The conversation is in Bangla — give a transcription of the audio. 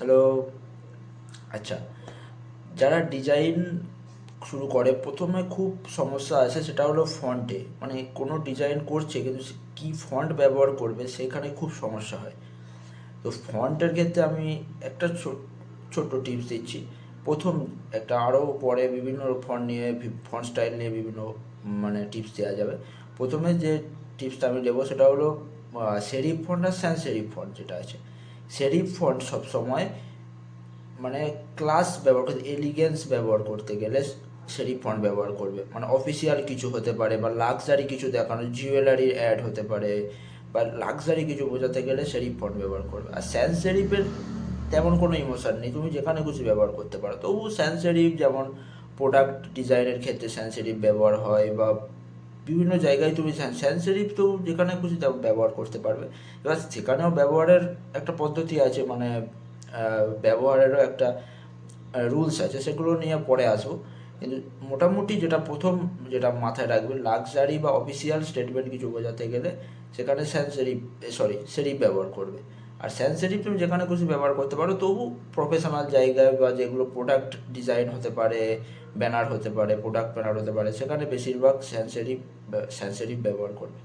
হ্যালো। আচ্ছা, যারা ডিজাইন শুরু করে প্রথমে খুব সমস্যা আছে, সেটা হলো ফন্টে। মানে কোনো ডিজাইন করছে কিন্তু সে কী ফন্ট ব্যবহার করবে সেখানে খুব সমস্যা হয়। তো ফন্টের ক্ষেত্রে আমি একটা ছোট্ট টিপস দিচ্ছি। প্রথম একটা, আরও পরে বিভিন্ন ফন্ট নিয়ে ফন্ট স্টাইল নিয়ে বিভিন্ন মানে টিপস দেওয়া যাবে। প্রথমে যে টিপসটা আমি দেবো সেটা হলো সেরিফ ফন্ট আর স্যান্স সেরিফ ফন্ট যেটা আছে। সেরিফ ফন্ট সবসময় মানে ক্লাস ব্যবহার করতে, এলিগেন্স ব্যবহার করতে গেলে সেরিফ ফন্ট ব্যবহার করবে। মানে অফিসিয়াল কিছু হতে পারে বা লাক্সারি কিছু দেখানো, জুয়েলারির অ্যাড হতে পারে বা লাক্সারি কিছু বোঝাতে গেলে সেরিফ ফন্ট ব্যবহার করবে। আর স্যান্স সেরিফের তেমন কোনো ইমোশন নেই, তুমি যেখানে খুশি ব্যবহার করতে পারো। তবু স্যান্স সেরিফ যেমন প্রোডাক্ট ডিজাইনের ক্ষেত্রে স্যান্স সেরিফ ব্যবহার হয় বা বিভিন্ন জায়গায় তুমি স্যান্স সেরিফ তো যেখানে খুশি ব্যবহার করতে পারবে। এবার সেখানেও ব্যবহারের একটা পদ্ধতি আছে, মানে ব্যবহারেরও একটা রুলস আছে, সেগুলো নিয়ে পরে আসবো। কিন্তু মোটামুটি যেটা প্রথম যেটা মাথায় রাখবে, লাক্সারি বা অফিসিয়াল স্টেটমেন্ট কিছু বোঝাতে গেলে সেখানে সেরিফ ব্যবহার করবে। আর সেরিফ তুমি যেখানে খুশি ব্যবহার করতে পারো, তবু প্রফেশনাল জায়গায় বা যেগুলো প্রোডাক্ট ডিজাইন হতে পারে, ব্যানার হতে পারে, প্রোডাক্ট ব্যানার হতে পারে, সেখানে বেশিরভাগ সেরিফ ব্যবহার করবে।